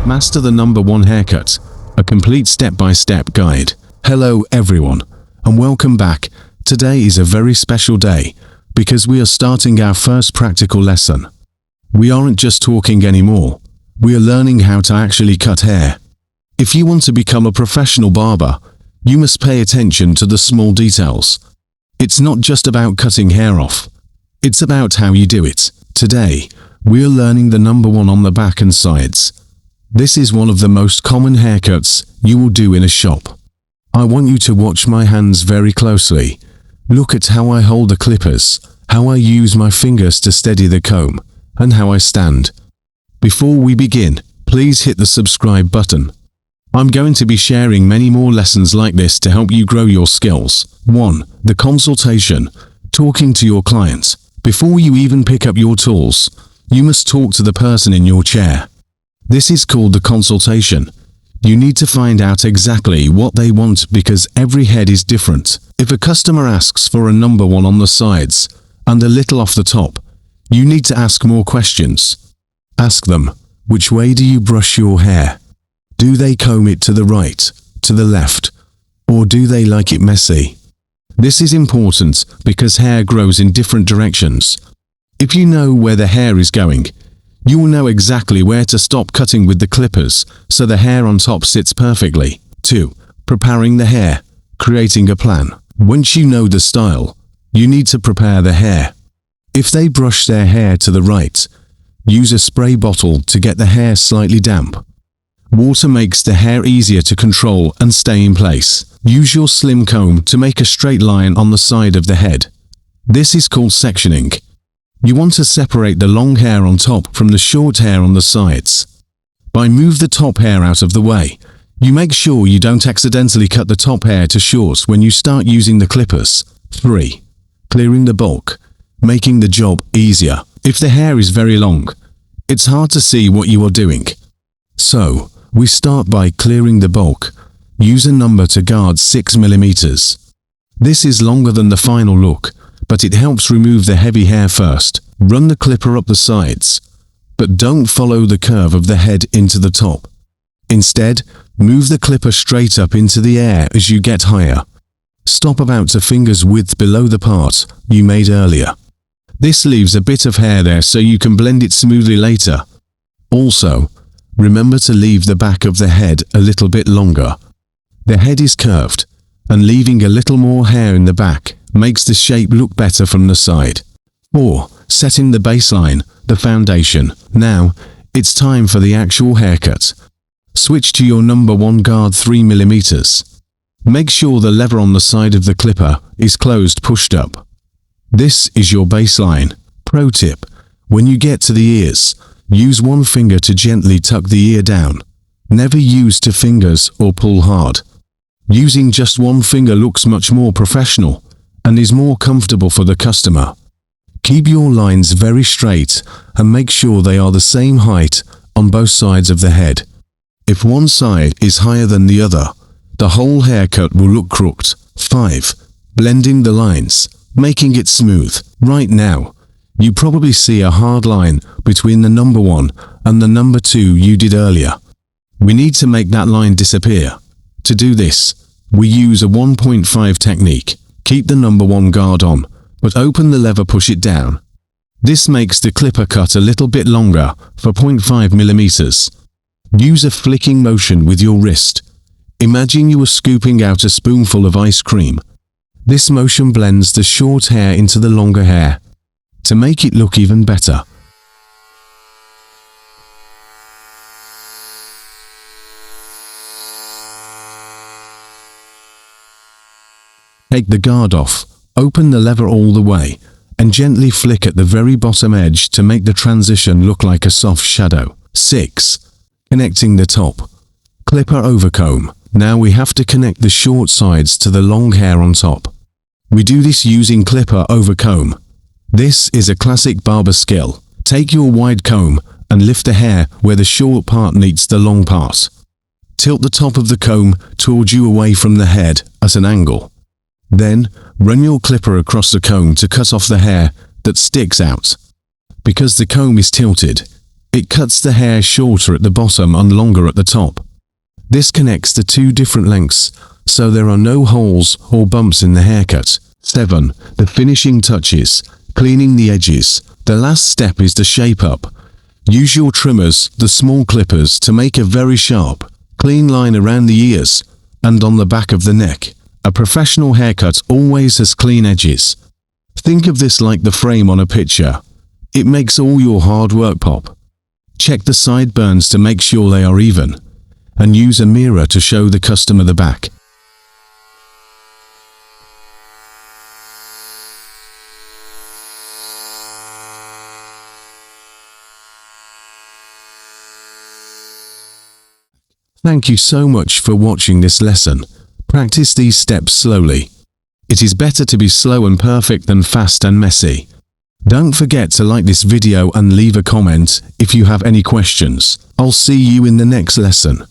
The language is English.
Master the number one haircut, a complete step-by-step guide. Hello everyone, and welcome back. Today is a very special day, because we are starting our first practical lesson. We aren't just talking anymore, we are learning how to actually cut hair. If you want to become a professional barber, you must pay attention to the small details. It's not just about cutting hair off, it's about how you do it. Today, we are learning the number one on the back and sides. This is one of the most common haircuts you will do in a shop. I want you to watch my hands very closely. Look at how I hold the clippers, how I use my fingers to steady the comb, and how I stand. Before we begin, please hit the subscribe button. I'm going to be sharing many more lessons like this to help you grow your skills. 1. The consultation. Talking to your client. Before you even pick up your tools, you must talk to the person in your chair. This is called the consultation. You need to find out exactly what they want because every head is different. If a customer asks for a number one on the sides and a little off the top, you need to ask more questions. Ask them, which way do you brush your hair? Do they comb it to the right, to the left, or do they like it messy? This is important because hair grows in different directions. If you know where the hair is going, you will know exactly where to stop cutting with the clippers so the hair on top sits perfectly. 2. Preparing the hair. Creating a plan. Once you know the style, you need to prepare the hair. If they brush their hair to the right, use a spray bottle to get the hair slightly damp. Water makes the hair easier to control and stay in place. Use your slim comb to make a straight line on the side of the head. This is called sectioning. You want to separate the long hair on top from the short hair on the sides. Move the top hair out of the way. You make sure you don't accidentally cut the top hair to short when you start using the clippers. 3. Clearing the bulk. Making the job easier. If the hair is very long, it's hard to see what you are doing. So, we start by clearing the bulk. Use a number to guard 6 mm. This is longer than the final look, but it helps remove the heavy hair first. Run the clipper up the sides, but don't follow the curve of the head into the top. Instead, move the clipper straight up into the air as you get higher. Stop about a finger's width below the part you made earlier. This leaves a bit of hair there so you can blend it smoothly later. Also, remember to leave the back of the head a little bit longer. The head is curved, and leaving a little more hair in the back makes the shape look better from the side. 4. Setting the baseline, the foundation. Now, it's time for the actual haircut. Switch to your number one guard 3 mm. Make sure the lever on the side of the clipper is closed pushed up. This is your baseline. Pro tip: when you get to the ears, use one finger to gently tuck the ear down. Never use 2 fingers or pull hard. Using just one finger looks much more professional and is more comfortable for the customer. Keep your lines very straight and make sure they are the same height on both sides of the head. If one side is higher than the other, the whole haircut will look crooked. 5. Blending the lines, making it smooth. Right now, you probably see a hard line between the number one and the number two you did earlier. We need to make that line disappear. To do this, we use a 1.5 technique. Keep the number one guard on, but open the lever, push it down. This makes the clipper cut a little bit longer for 0.5 mm. Use a flicking motion with your wrist. Imagine you are scooping out a spoonful of ice cream. This motion blends the short hair into the longer hair to make it look even better. Take the guard off, open the lever all the way, and gently flick at the very bottom edge to make the transition look like a soft shadow. 6. Connecting the top. Clipper over comb. Now we have to connect the short sides to the long hair on top. We do this using clipper over comb. This is a classic barber skill. Take your wide comb and lift the hair where the short part meets the long part. Tilt the top of the comb towards you away from the head at an angle. Then, run your clipper across the comb to cut off the hair that sticks out. Because the comb is tilted, It cuts the hair shorter at the bottom and longer at the top. This connects the two different lengths, so there are no holes or bumps in the haircut. 7. The finishing touches. Cleaning the edges. The last step is to shape up. Use your trimmers, the small clippers, to make a very sharp, clean line around the ears and on the back of the neck. A professional haircut always has clean edges. Think of this like the frame on a picture. It makes all your hard work pop. Check the sideburns to make sure they are even, and use a mirror to show the customer the back. Thank you so much for watching this lesson. Practice these steps slowly. It is better to be slow and perfect than fast and messy. Don't forget to like this video and leave a comment if you have any questions. I'll see you in the next lesson.